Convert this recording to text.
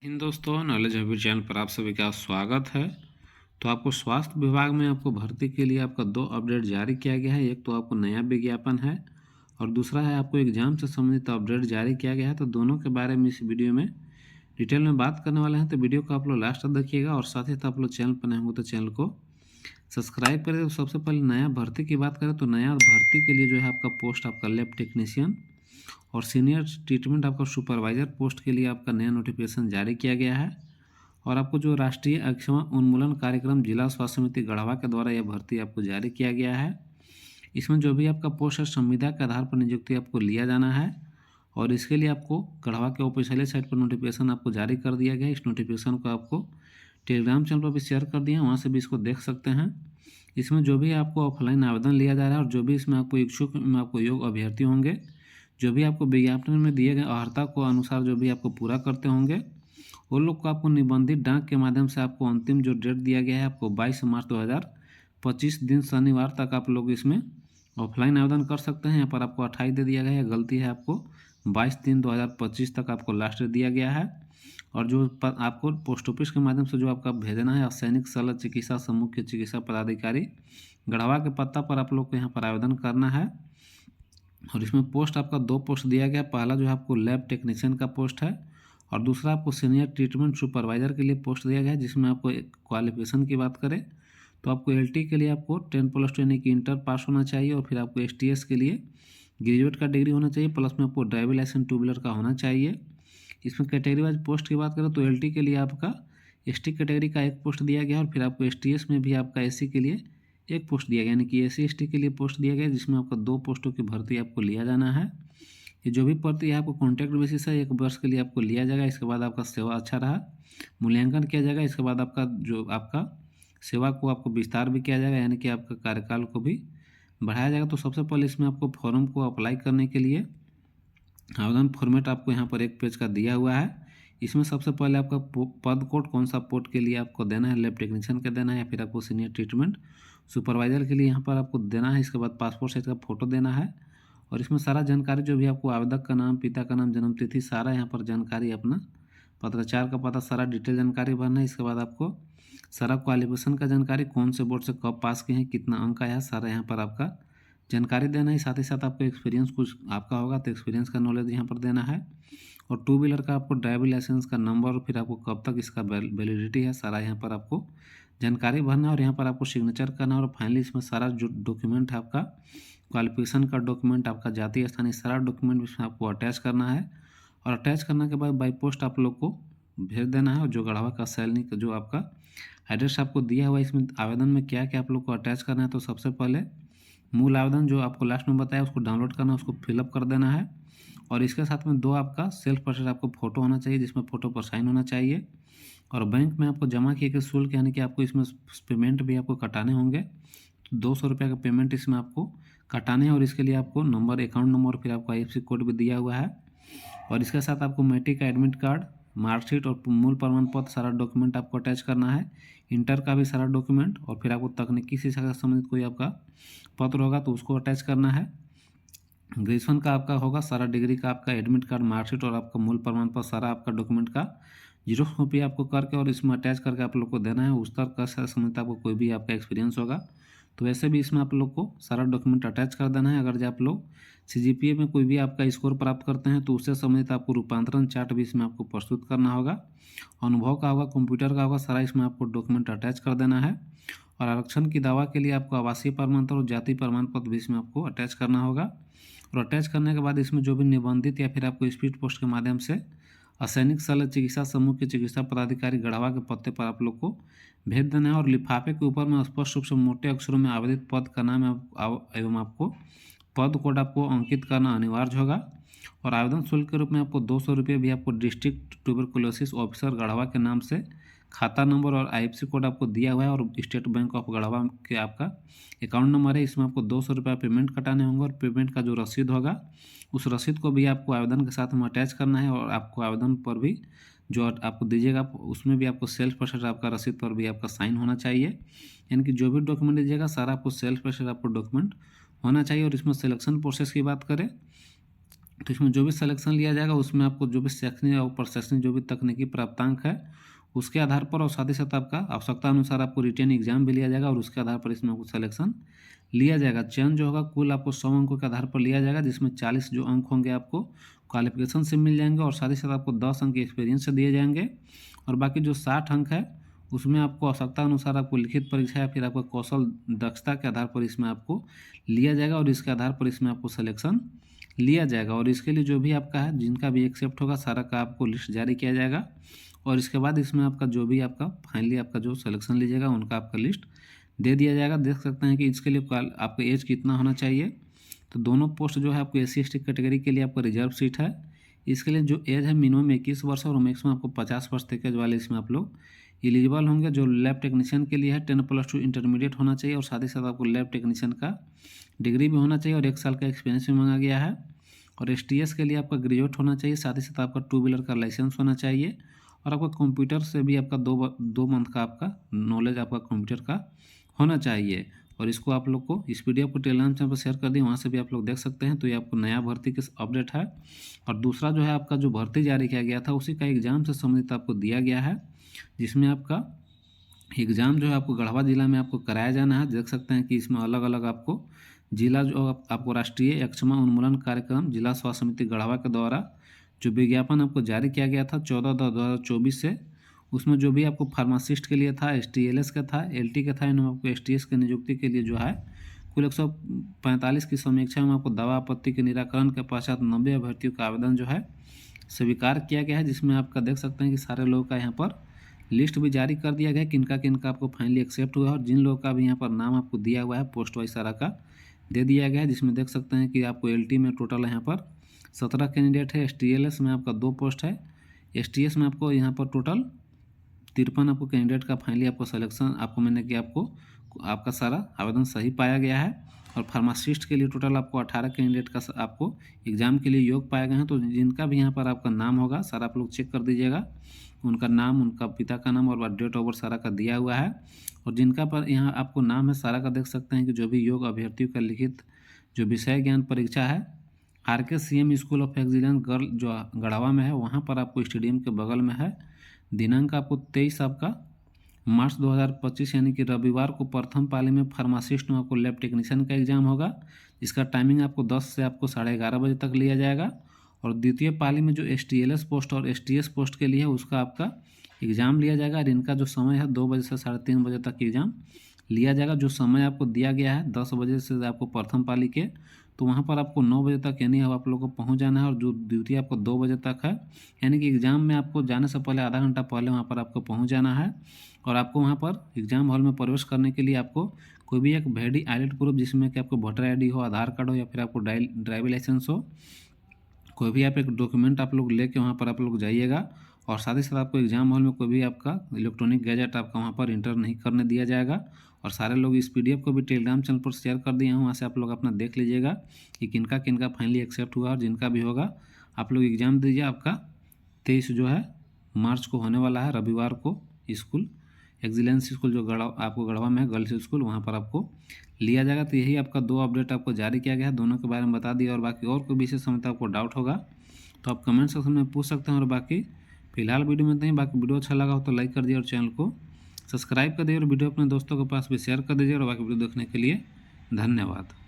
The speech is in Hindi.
इन दोस्तों नॉलेज हब चैनल पर आप सभी का स्वागत है। तो आपको स्वास्थ्य विभाग में आपको भर्ती के लिए आपका दो अपडेट जारी किया गया है। एक तो आपको नया विज्ञापन है और दूसरा है आपको एग्जाम से संबंधित अपडेट जारी किया गया है। तो दोनों के बारे में इस वीडियो में डिटेल में बात करने वाले हैं। तो वीडियो को आप लोग लास्ट तक देखिएगा और साथ ही साथ आप लोग चैनल पर नए होंगे तो चैनल को सब्सक्राइब करें। तो सबसे पहले नया भर्ती की बात करें तो नया भर्ती के लिए जो है आपका पोस्ट आपका लैब टेक्नीशियन और सीनियर ट्रीटमेंट आपका सुपरवाइजर पोस्ट के लिए आपका नया नोटिफिकेशन जारी किया गया है। और आपको जो राष्ट्रीय अक्षमा उन्मूलन कार्यक्रम जिला स्वास्थ्य समिति गढ़वा के द्वारा यह भर्ती आपको जारी किया गया है। इसमें जो भी आपका पोस्ट है संविदा के आधार पर नियुक्ति आपको लिया जाना है और इसके लिए आपको गढ़वा के ऑफिशियल साइट पर नोटिफिकेशन आपको जारी कर दिया गया है। इस नोटिफिकेशन को आपको टेलीग्राम चैनल पर भी शेयर कर दिए हैं, वहाँ से भी इसको देख सकते हैं। इसमें जो भी आपको ऑफलाइन आवेदन लिया जा रहा है और जो भी इसमें आपको इच्छुक में आपको योग्य अभ्यर्थी होंगे, जो भी आपको विज्ञापन में दिए गए अर्हता को अनुसार जो भी आपको पूरा करते होंगे, वो लोग को आपको निबंधित डाक के माध्यम से आपको अंतिम जो डेट दिया गया है आपको 22 मार्च 2025 दिन शनिवार तक आप लोग इसमें ऑफलाइन आवेदन कर सकते हैं। यहाँ पर आपको 28 दे दिया गया है, गलती है, आपको 22/3/2025 तक आपको लास्ट डेट दिया गया है। और जो आपको पोस्ट ऑफिस के माध्यम से जो आपका भेजना है सैनिक शल्य चिकित्सा समूह के चिकित्सा पदाधिकारी गढ़वा के पत्ता पर आप लोग को यहाँ पर आवेदन करना है। और इसमें पोस्ट आपका दो पोस्ट दिया गया, पहला जो है आपको लैब टेक्नीशियन का पोस्ट है और दूसरा आपको सीनियर ट्रीटमेंट सुपरवाइजर के लिए पोस्ट दिया गया है। जिसमें आपको क्वालिफिकेशन की बात करें तो आपको एलटी के लिए आपको 10+2 यानी कि इंटर पास होना चाहिए और फिर आपको एसटीएस के लिए ग्रेजुएट का डिग्री होना चाहिए, प्लस में आपको ड्राइविंग लाइसेंस 2 व्हीलर का होना चाहिए। इसमें कैटेगरी वाइज पोस्ट की बात करें तो एलटी के लिए आपका एसटी कैटेगरी का एक पोस्ट दिया गया और फिर आपको एसटीएस में भी आपका एससी के लिए एक पोस्ट दिया गया, यानी कि एससी एसटी के लिए पोस्ट दिया गया, जिसमें आपका 2 पोस्टों की भर्ती आपको लिया जाना है। ये जो भी भर्ती है आपको कॉन्ट्रैक्ट बेसिस है, 1 वर्ष के लिए आपको लिया जाएगा। इसके बाद आपका सेवा अच्छा रहा मूल्यांकन किया जाएगा। इसके बाद आपका जो आपका सेवा को आपको विस्तार भी किया जाएगा, यानी कि आपका कार्यकाल को भी बढ़ाया जाएगा। तो सबसे पहले इसमें आपको फॉर्म को अप्लाई करने के लिए आवेदन फॉर्मेट आपको यहाँ पर एक पेज का दिया हुआ है। इसमें सबसे पहले आपका पद कोड कौन सा पोस्ट के लिए आपको देना है, लैब टेक्नीशियन का देना है या फिर आपको सीनियर ट्रीटमेंट सुपरवाइजर के लिए यहाँ पर आपको देना है। इसके बाद पासपोर्ट साइज का फ़ोटो देना है और इसमें सारा जानकारी जो भी आपको आवेदक का नाम, पिता का नाम, जन्म तिथि, सारा यहाँ पर जानकारी, अपना पत्राचार का पता, सारा डिटेल जानकारी भरना है। इसके बाद आपको सारा क्वालिफिकेशन का जानकारी, कौन से बोर्ड से कब पास किए हैं, कितना अंक आया, सारा यहाँ पर आपका जानकारी देना है। साथ ही साथ आपको एक्सपीरियंस कुछ आपका होगा तो एक्सपीरियंस का नॉलेज यहाँ पर देना है और 2 व्हीलर का आपको ड्राइविंग लाइसेंस का नंबर और फिर आपको कब तक इसका वैलिडिटी है, सारा यहाँ पर आपको जानकारी भरना है और यहाँ पर आपको सिग्नेचर करना है। और फाइनली इसमें सारा जो डॉक्यूमेंट है आपका क्वालिफिकेशन का डॉक्यूमेंट, आपका जाति स्थानीय सारा डॉक्यूमेंट इसमें आपको अटैच करना है और अटैच करने के बाद बाई पोस्ट आप लोग को भेज देना है। और जो गढ़वा का सैनिक जो आपका एड्रेस आपको दिया हुआ है, इसमें आवेदन में क्या क्या आप लोग को अटैच करना है, तो सबसे पहले मूल आवेदन जो आपको लास्ट में बताया उसको डाउनलोड करना है, उसको फिलअप कर देना है और इसके साथ में 2 आपका सेल्फ पर्सेंट आपको फ़ोटो होना चाहिए, जिसमें फ़ोटो पर साइन होना चाहिए। और बैंक में आपको जमा किए गए शुल्क, यानी कि आपको इसमें पेमेंट भी आपको कटाने होंगे, तो 200 रुपये का पेमेंट इसमें आपको कटाने हैं। और इसके लिए आपको नंबर, अकाउंट नंबर, फिर आपको IFSC कोड भी दिया हुआ है और इसके साथ आपको मैट्रिक का एडमिट कार्ड, मार्कशीट और मूल प्रमाण पत्र, सारा डॉक्यूमेंट आपको अटैच करना है। इंटर का भी सारा डॉक्यूमेंट और फिर आपको तकनीकी शिक्षा से संबंधित कोई आपका पत्र होगा तो उसको अटैच करना है। ग्रेजुएशन का आपका होगा, सारा डिग्री का आपका एडमिट कार्ड, मार्कशीट और आपका मूल प्रमाण पत्र, सारा आपका डॉक्यूमेंट का जीरोक्स कॉपी आपको करके और इसमें अटैच करके आप लोग को देना है। उस तक का संबंधित आपको कोई भी आपका एक्सपीरियंस होगा तो वैसे भी इसमें आप लोग को सारा डॉक्यूमेंट अटैच कर देना है। अगर जो आप लोग CGPA में कोई भी आपका स्कोर प्राप्त करते हैं तो उससे संबंधित आपको रूपांतरण चार्ट भी इसमें आपको प्रस्तुत करना होगा। अनुभव का होगा, कंप्यूटर का होगा, सारा इसमें आपको डॉक्यूमेंट अटैच कर देना है। और आरक्षण की दावा के लिए आपको आवासीय प्रमाण पत्र और जाति प्रमाण पत्र भी इसमें आपको अटैच करना होगा। और अटैच करने के बाद इसमें जो भी निबंधित या फिर आपको स्पीड पोस्ट के माध्यम से असैनिक शल्य चिकित्सा समूह के चिकित्सा पदाधिकारी गढ़वा के पत्ते पर आप लोग को भेज देना है। और लिफाफे के ऊपर में स्पष्ट रूप से मोटे अक्षरों में आवेदित पद का नाम एवं आपको पद कोड आपको अंकित करना अनिवार्य होगा। और आवेदन शुल्क के रूप में आपको 200 रुपये भी आपको डिस्ट्रिक्ट ट्यूबरकुलोसिस ऑफिसर गढ़वा के नाम से खाता नंबर और IFSC कोड आपको दिया हुआ है और स्टेट बैंक ऑफ गढ़वा के आपका अकाउंट नंबर है, इसमें आपको 200 रुपये पेमेंट कटाने होंगे। और पेमेंट का जो रसीद होगा उस रसीद को भी आपको आवेदन के साथ में अटैच करना है और आपको आवेदन पर भी जो आपको दीजिएगा उसमें भी आपको सेल्फ पर्सेंट आपका रसीद पर भी आपका साइन होना चाहिए। यानी कि जो भी डॉक्यूमेंट दीजिएगा सारा आपको सेल्फ पर्सेंट आपको डॉक्यूमेंट होना चाहिए। और इसमें सिलेक्शन प्रोसेस की बात करें तो इसमें जो भी सिलेक्शन लिया जाएगा उसमें आपको जो भी शैक्षणिक और प्रशैक्षणिक जो भी तकनीकी प्राप्तांक है उसके आधार पर, और साथ ही साथ आपका आवश्यकता अनुसार आपको रिटेन एग्जाम भी लिया जाएगा और उसके आधार पर इसमें आपको सिलेक्शन लिया जाएगा। चयन जो होगा कुल आपको 100 अंकों के आधार पर लिया जाएगा, जिसमें 40 जो अंक होंगे आपको क्वालिफिकेशन से मिल जाएंगे और साथ ही साथ आपको 10 अंक एक्सपीरियंस से दिए जाएंगे, और बाकी जो 60 अंक है उसमें आपको आवश्यकता अनुसार आपको लिखित परीक्षा या फिर आपका कौशल दक्षता के आधार पर इसमें आपको लिया जाएगा और इसके आधार पर इसमें आपको सिलेक्शन लिया जाएगा। और इसके लिए जो भी आपका है, जिनका भी एक्सेप्ट होगा सारा का आपको लिस्ट जारी किया जाएगा, और इसके बाद इसमें आपका जो भी आपका फाइनली आपका जो सिलेक्शन लीजिएगा उनका आपका लिस्ट दे दिया जाएगा। देख सकते हैं कि इसके लिए आपका एज कितना होना चाहिए। तो दोनों पोस्ट जो है आपको SC/ST कैटेगरी के लिए आपको रिजर्व सीट है। इसके लिए जो एज है मिनिमम 21 वर्ष और मैक्सिमम आपको 50 वर्ष तक के वाले इसमें आप लोग एलिजिबल होंगे। जो लैब टेक्नीशियन के लिए है 10+2 इंटरमीडिएट होना चाहिए और साथ ही साथ आपको लैब टेक्नीशियन का डिग्री भी होना चाहिए और 1 साल का एक्सपीरियंस भी मांगा गया है। और STS के लिए आपका ग्रेजुएट होना चाहिए, साथ ही साथ आपका 2 व्हीलर का लाइसेंस होना चाहिए और आपका कंप्यूटर से भी आपका 2 मंथ का आपका नॉलेज आपका कंप्यूटर का होना चाहिए। और इसको आप लोग को इस PDF को टेलीग्राम चैनल पर शेयर कर दिए, वहाँ से भी आप लोग देख सकते हैं। तो ये आपको नया भर्ती की अपडेट है। और दूसरा जो है आपका जो भर्ती जारी किया गया था उसी का एग्ज़ाम से संबंधित आपको दिया गया है, जिसमें आपका एग्ज़ाम जो है आपको गढ़वा जिला में आपको कराया जाना है। देख सकते हैं कि इसमें अलग अलग आपको जिला जो आपको राष्ट्रीय यक्ष्मा उन्मूलन कार्यक्रम जिला स्वास्थ्य समिति गढ़वा के द्वारा जो विज्ञापन आपको जारी किया गया था 14/10/2024 से, उसमें जो भी आपको फार्मासिस्ट के लिए था, STLS का था, LT का था, इनमें आपको STS की नियुक्ति के लिए जो है कुल 145 की समीक्षा में आपको दावा आपत्ति के निराकरण के पश्चात 90 अभ्यर्थियों का आवेदन जो है स्वीकार किया गया है, जिसमें आपका देख सकते हैं कि सारे लोगों का यहाँ पर लिस्ट भी जारी कर दिया गया है किनका किनका आपको फाइनली एक्सेप्ट हुआ है, और जिन लोगों का भी यहाँ पर नाम आपको दिया हुआ है पोस्ट वाइज सारा का दे दिया गया है। जिसमें देख सकते हैं कि आपको LT में टोटल यहाँ पर 17 कैंडिडेट है, STLS में आपका 2 पोस्ट है, STS में आपको यहाँ पर टोटल 53 आपको कैंडिडेट का फाइनली आपको सिलेक्शन आपको मैंने कि आपका सारा आवेदन सही पाया गया है। और फार्मासिस्ट के लिए टोटल आपको 18 कैंडिडेट का आपको एग्ज़ाम के लिए योग पाए गए हैं। तो जिनका भी यहाँ पर आपका नाम होगा सारा आप लोग चेक कर दीजिएगा, उनका नाम, उनका पिता का नाम और डेट ऑफ बर्थ सारा का दिया हुआ है। और जिनका पर यहाँ आपको नाम है सारा का देख सकते हैं कि जो भी योग अभ्यर्थियों का लिखित जो विषय ज्ञान परीक्षा है RK CM school of excellence girl जो गढ़वा में है, वहाँ पर आपको स्टेडियम के बगल में है। दिनांक आपको 23 आपका मार्च 2025 यानी कि रविवार को प्रथम पाली में फार्मासिस्ट में आपको लैब टेक्नीशियन का एग्ज़ाम होगा। इसका टाइमिंग आपको 10 से आपको 11:30 बजे तक लिया जाएगा। और द्वितीय पाली में जो STLS पोस्ट और STS पोस्ट के लिए है उसका आपका एग्ज़ाम लिया जाएगा और इनका जो समय है 2 बजे से 3:30 बजे तक एग्ज़ाम लिया जाएगा। जो समय आपको दिया गया है 10 बजे से आपको प्रथम पाली के, तो वहाँ पर आपको 9 बजे तक यानी अब आप लोगों को पहुँच जाना है। और जो द्वितीय आपको 2 बजे तक है, यानी कि एग्ज़ाम में आपको जाने से पहले आधा घंटा पहले वहाँ पर आपको पहुँच जाना है। और आपको वहाँ पर एग्ज़ाम हॉल में प्रवेश करने के लिए आपको कोई भी एक वैलिड आईडी प्रूफ, जिसमें कि आपको वोटर ID हो, आधार कार्ड हो या फिर आपको ड्राइविंग लाइसेंस हो, कोई भी आप एक डॉक्यूमेंट आप लोग लेके वहाँ पर आप लोग जाइएगा। और साथ ही साथ आपको एग्जाम हॉल में कोई भी आपका इलेक्ट्रॉनिक गैजेट आपका वहाँ पर इंटर नहीं करने दिया जाएगा। और सारे लोग इस PDF को भी टेलीग्राम चैनल पर शेयर कर दिए हैं, वहाँ से आप लोग अपना देख लीजिएगा कि किनका किनका फाइनली एक्सेप्ट हुआ। और जिनका भी होगा आप लोग एग्ज़ाम दीजिए। आपका 23 जो है मार्च को होने वाला है रविवार को स्कूल एक्सीलेंस स्कूल जो आपको गढ़वा में है गर्ल्स स्कूल, वहाँ पर आपको लिया जाएगा। तो यही आपका 2 अपडेट आपको जारी किया गया है, दोनों के बारे में बता दिया। और बाकी और कोई विशेष समय आपको डाउट होगा तो आप कमेंट सेक्शन में पूछ सकते हैं। और बाकी फिलहाल वीडियो में नहीं, बाकी वीडियो अच्छा लगा हो तो लाइक कर दिए और चैनल को सब्सक्राइब कर दिए और वीडियो अपने दोस्तों के पास भी शेयर कर दीजिए। और बाकी वीडियो देखने के लिए धन्यवाद।